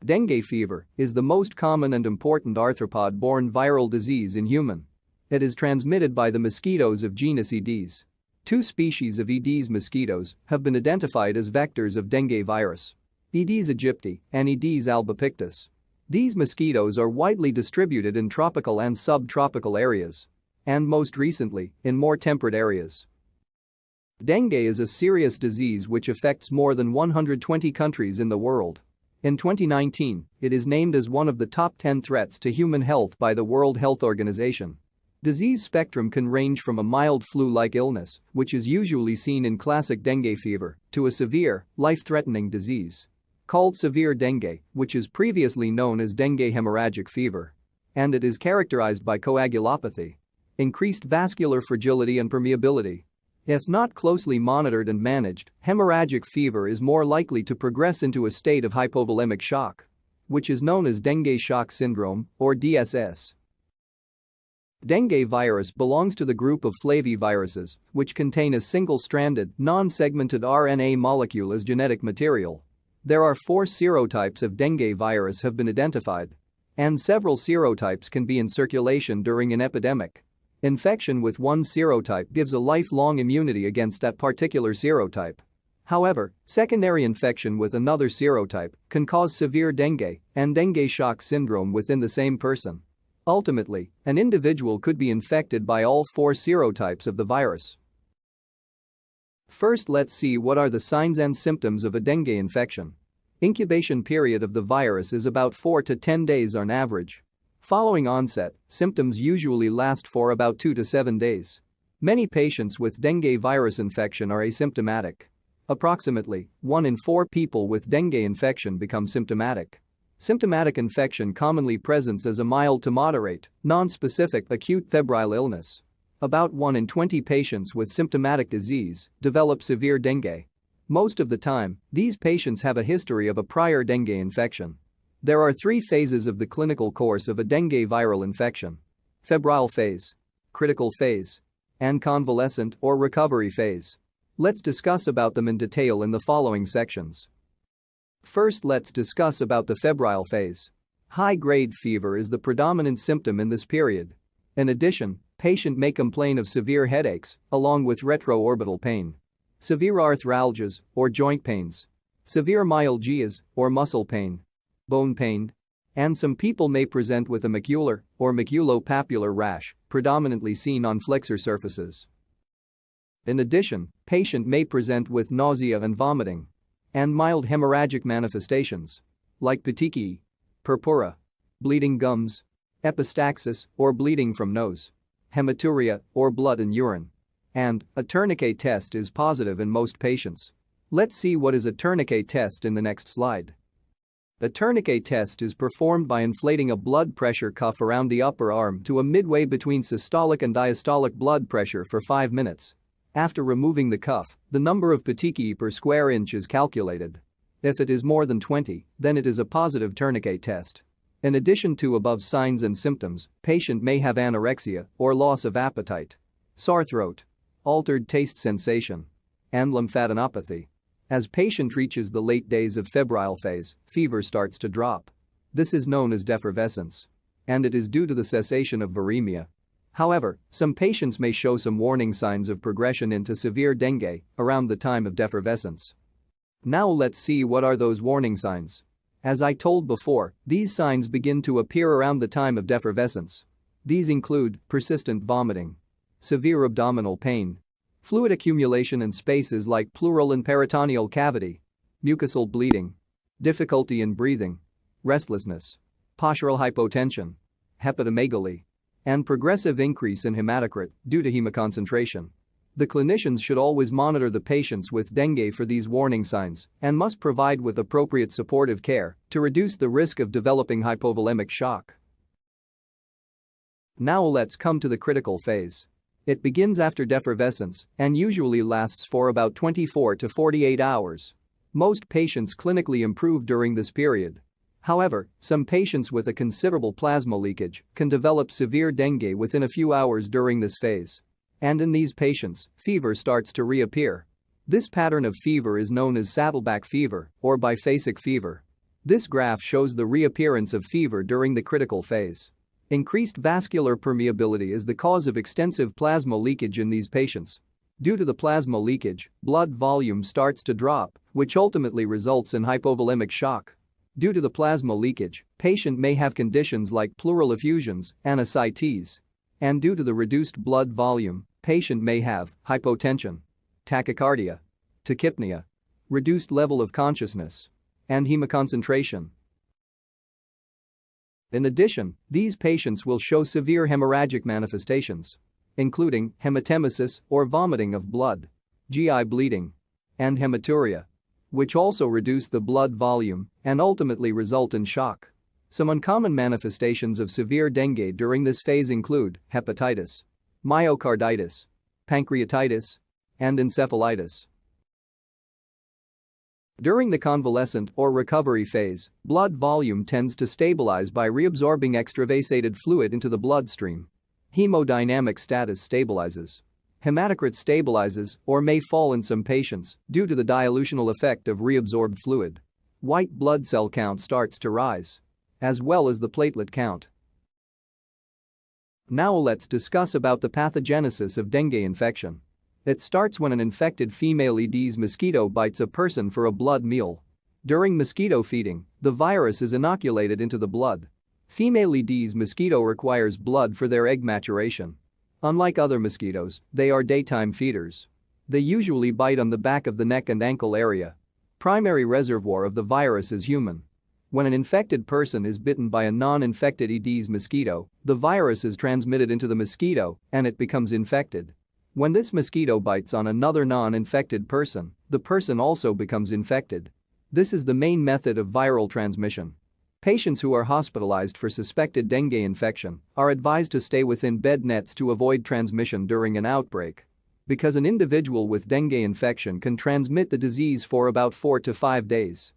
Dengue fever is the most common and important arthropod-borne viral disease in human. It is transmitted by the mosquitoes of genus Aedes. Two species of Aedes mosquitoes have been identified as vectors of dengue virus: Aedes aegypti and Aedes albopictus. These mosquitoes are widely distributed in tropical and subtropical areas, and most recently, in more temperate areas. Dengue is a serious disease which affects more than 120 countries in the world. In 2019, it is named as one of the top 10 threats to human health by the World Health Organization. Disease spectrum can range from a mild flu-like illness, which is usually seen in classic dengue fever, to a severe, life-threatening disease called severe dengue, which is previously known as dengue hemorrhagic fever. And it is characterized by coagulopathy, increased vascular fragility and permeability. If not closely monitored and managed, hemorrhagic fever is more likely to progress into a state of hypovolemic shock, which is known as dengue shock syndrome, or DSS. Dengue virus belongs to the group of flaviviruses, which contain a single-stranded, non-segmented RNA molecule as genetic material. There are 4 serotypes of dengue virus have been identified, and several serotypes can be in circulation during an epidemic. Infection with one serotype gives a lifelong immunity against that particular serotype. However, secondary infection with another serotype can cause severe dengue and dengue shock syndrome within the same person. Ultimately, an individual could be infected by all 4 serotypes of the virus. First, let's see what are the signs and symptoms of a dengue infection. Incubation period of the virus is about 4 to 10 days on average. Following onset, symptoms usually last for about 2 to 7 days. Many patients with dengue virus infection are asymptomatic. Approximately 1 in 4 people with dengue infection become symptomatic. Symptomatic infection commonly presents as a mild to moderate, non-specific acute febrile illness. About 1 in 20 patients with symptomatic disease develop severe dengue. Most of the time, these patients have a history of a prior dengue infection. There are 3 phases of the clinical course of a dengue viral infection: febrile phase, critical phase, and convalescent or recovery phase. Let's discuss about them in detail in the following sections. First, let's discuss about the febrile phase. High-grade fever is the predominant symptom in this period. In addition, patient may complain of severe headaches, along with retroorbital pain, severe arthralgias, or joint pains, severe myalgias, or muscle pain, bone pain, and some people may present with a macular or maculopapular rash, predominantly seen on flexor surfaces. In addition, patient may present with nausea and vomiting, and mild hemorrhagic manifestations, like petechiae, purpura, bleeding gums, epistaxis or bleeding from nose, hematuria or blood in urine, and a tourniquet test is positive in most patients. Let's see what is a tourniquet test in the next slide. A tourniquet test is performed by inflating a blood pressure cuff around the upper arm to a midway between systolic and diastolic blood pressure for 5 minutes. After removing the cuff, the number of petechiae per square inch is calculated. If it is more than 20, then it is a positive tourniquet test. In addition to above signs and symptoms, patient may have anorexia or loss of appetite, sore throat, altered taste sensation, and lymphadenopathy. As patient reaches the late days of febrile phase, fever starts to drop. This is known as defervescence, and it is due to the cessation of viremia. However, some patients may show some warning signs of progression into severe dengue around the time of defervescence. Now let's see what are those warning signs. As I told before, these signs begin to appear around the time of defervescence. These include persistent vomiting, severe abdominal pain, fluid accumulation in spaces like pleural and peritoneal cavity, mucosal bleeding, difficulty in breathing, restlessness, postural hypotension, hepatomegaly, and progressive increase in hematocrit due to hemoconcentration. The clinicians should always monitor the patients with dengue for these warning signs and must provide with appropriate supportive care to reduce the risk of developing hypovolemic shock. Now let's come to the critical phase. It begins after defervescence and usually lasts for about 24 to 48 hours. Most patients clinically improve during this period. However, some patients with a considerable plasma leakage can develop severe dengue within a few hours during this phase. And in these patients, fever starts to reappear. This pattern of fever is known as saddleback fever or biphasic fever. This graph shows the reappearance of fever during the critical phase. Increased vascular permeability is the cause of extensive plasma leakage in these patients. Due to the plasma leakage, blood volume starts to drop, which ultimately results in hypovolemic shock. Due to the plasma leakage, patient may have conditions like pleural effusions and ascites. And due to the reduced blood volume, patient may have hypotension, tachycardia, tachypnea, reduced level of consciousness, and hemoconcentration. In addition, these patients will show severe hemorrhagic manifestations, including hematemesis or vomiting of blood, GI bleeding, and hematuria, which also reduce the blood volume and ultimately result in shock. Some uncommon manifestations of severe dengue during this phase include hepatitis, myocarditis, pancreatitis, and encephalitis. During the convalescent or recovery phase, blood volume tends to stabilize by reabsorbing extravasated fluid into the bloodstream. Hemodynamic status stabilizes. Hematocrit stabilizes or may fall in some patients due to the dilutional effect of reabsorbed fluid. White blood cell count starts to rise, as well as the platelet count. Now let's discuss about the pathogenesis of dengue infection. It starts when an infected female Aedes mosquito bites a person for a blood meal. During mosquito feeding, the virus is inoculated into the blood. Female Aedes mosquito requires blood for their egg maturation. Unlike other mosquitoes, they are daytime feeders. They usually bite on the back of the neck and ankle area. Primary reservoir of the virus is human. When an infected person is bitten by a non-infected Aedes mosquito, the virus is transmitted into the mosquito and it becomes infected. When this mosquito bites on another non-infected person, the person also becomes infected. This is the main method of viral transmission. Patients who are hospitalized for suspected dengue infection are advised to stay within bed nets to avoid transmission during an outbreak. Because an individual with dengue infection can transmit the disease for about 4 to 5 days.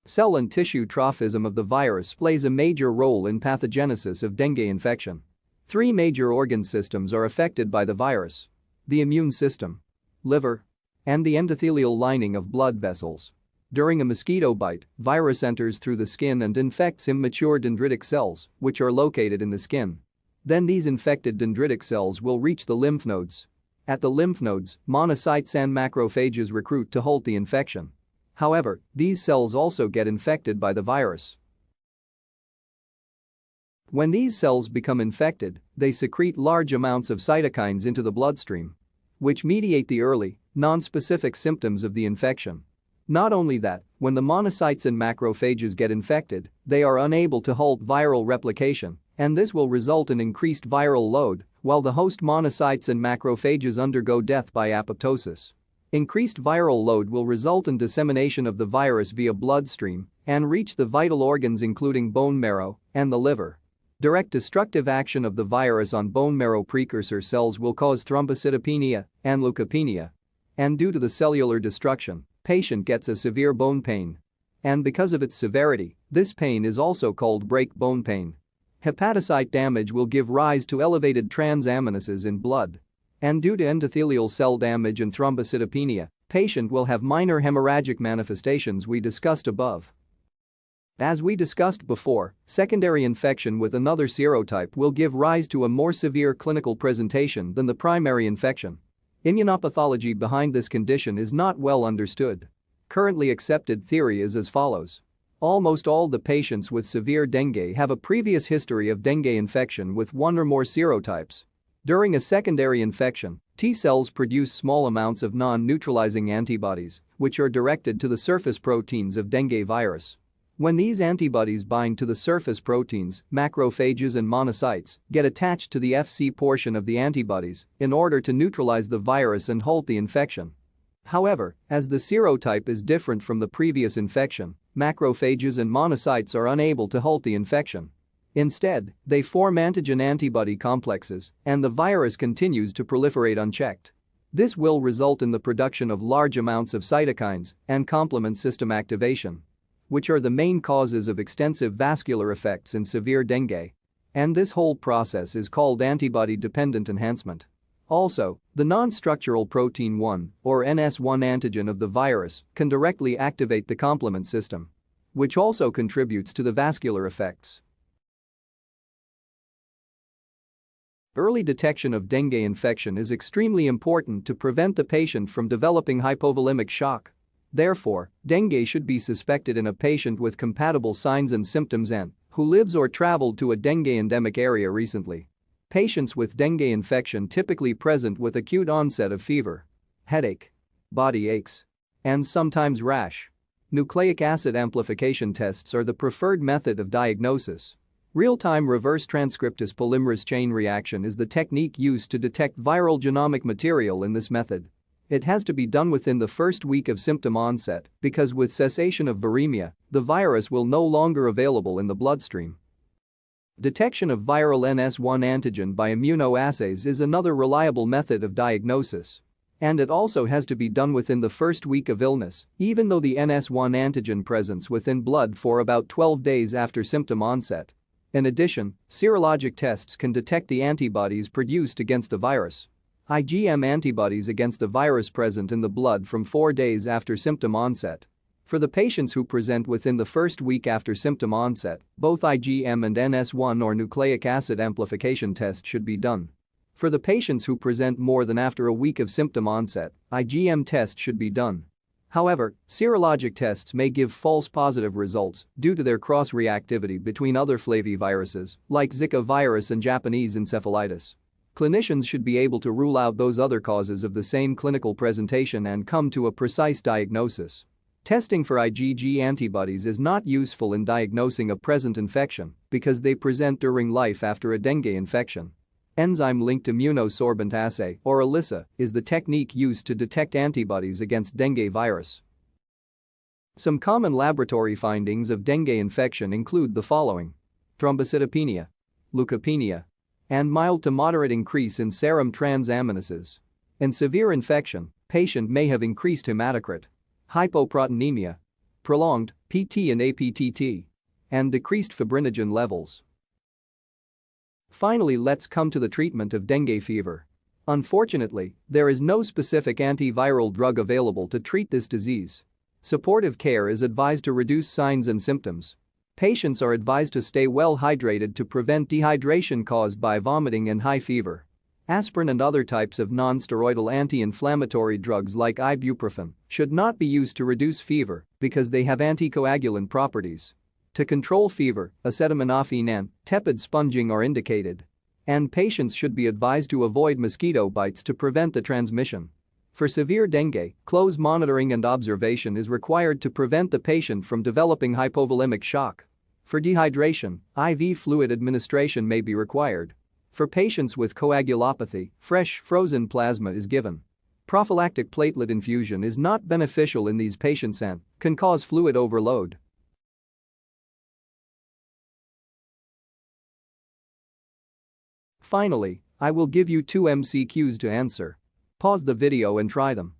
Cell and tissue trophism of the virus plays a major role in pathogenesis of dengue infection. 3 major organ systems are affected by the virus: the immune system, liver, and the endothelial lining of blood vessels. During a mosquito bite, virus enters through the skin and infects immature dendritic cells, which are located in the skin. Then these infected dendritic cells will reach the lymph nodes. At the lymph nodes, monocytes and macrophages recruit to halt the infection. However, these cells also get infected by the virus. When these cells become infected, they secrete large amounts of cytokines into the bloodstream, which mediate the early, non-specific symptoms of the infection. Not only that, when the monocytes and macrophages get infected, they are unable to halt viral replication, and this will result in increased viral load, while the host monocytes and macrophages undergo death by apoptosis. Increased viral load will result in dissemination of the virus via bloodstream and reach the vital organs including bone marrow and the liver. Direct destructive action of the virus on bone marrow precursor cells will cause thrombocytopenia and leukopenia. And due to the cellular destruction, patient gets a severe bone pain. And because of its severity, this pain is also called break bone pain. Hepatocyte damage will give rise to elevated transaminases in blood. And due to endothelial cell damage and thrombocytopenia, patient will have minor hemorrhagic manifestations we discussed above. As we discussed before, secondary infection with another serotype will give rise to a more severe clinical presentation than the primary infection. Immunopathology behind this condition is not well understood. Currently accepted theory is as follows. Almost all the patients with severe dengue have a previous history of dengue infection with one or more serotypes. During a secondary infection, T cells produce small amounts of non-neutralizing antibodies, which are directed to the surface proteins of dengue virus. When these antibodies bind to the surface proteins, macrophages and monocytes get attached to the Fc portion of the antibodies in order to neutralize the virus and halt the infection. However, as the serotype is different from the previous infection, macrophages and monocytes are unable to halt the infection. Instead, they form antigen-antibody complexes, and the virus continues to proliferate unchecked. This will result in the production of large amounts of cytokines and complement system activation, which are the main causes of extensive vascular effects in severe dengue. And this whole process is called antibody-dependent enhancement. Also, the non-structural protein 1 or NS1 antigen of the virus can directly activate the complement system, which also contributes to the vascular effects. Early detection of dengue infection is extremely important to prevent the patient from developing hypovolemic shock. Therefore, dengue should be suspected in a patient with compatible signs and symptoms and who lives or traveled to a dengue endemic area recently. Patients with dengue infection typically present with acute onset of fever, headache, body aches, and sometimes rash. Nucleic acid amplification tests are the preferred method of diagnosis. Real-time reverse transcriptase polymerase chain reaction is the technique used to detect viral genomic material in this method. It has to be done within the first week of symptom onset because with cessation of viremia, the virus will no longer available in the bloodstream. Detection of viral NS1 antigen by immunoassays is another reliable method of diagnosis. And it also has to be done within the first week of illness, even though the NS1 antigen presence within blood for about 12 days after symptom onset. In addition, serologic tests can detect the antibodies produced against the virus. IgM antibodies against the virus present in the blood from 4 days after symptom onset. For the patients who present within the first week after symptom onset, both IgM and NS1 or nucleic acid amplification tests should be done. For the patients who present more than after a week of symptom onset, IgM tests should be done. However, serologic tests may give false positive results due to their cross-reactivity between other flaviviruses like Zika virus and Japanese encephalitis. Clinicians should be able to rule out those other causes of the same clinical presentation and come to a precise diagnosis. Testing for IgG antibodies is not useful in diagnosing a present infection because they present during life after a dengue infection. Enzyme-linked immunosorbent assay or ELISA is the technique used to detect antibodies against dengue virus. Some common laboratory findings of dengue infection include the following: thrombocytopenia, leukopenia, and mild to moderate increase in serum transaminases. In severe infection, patient may have increased hematocrit, hypoproteinemia, prolonged PT and APTT, and decreased fibrinogen levels. Finally, let's come to the treatment of dengue fever. Unfortunately, there is no specific antiviral drug available to treat this disease. Supportive care is advised to reduce signs and symptoms. Patients are advised to stay well hydrated to prevent dehydration caused by vomiting and high fever. Aspirin and other types of non-steroidal anti-inflammatory drugs like ibuprofen should not be used to reduce fever because they have anticoagulant properties. To control fever, acetaminophen and tepid sponging are indicated. And patients should be advised to avoid mosquito bites to prevent the transmission. For severe dengue, close monitoring and observation is required to prevent the patient from developing hypovolemic shock. For dehydration, IV fluid administration may be required. For patients with coagulopathy, fresh frozen plasma is given. Prophylactic platelet infusion is not beneficial in these patients and can cause fluid overload. Finally, I will give you 2 MCQs to answer. Pause the video and try them.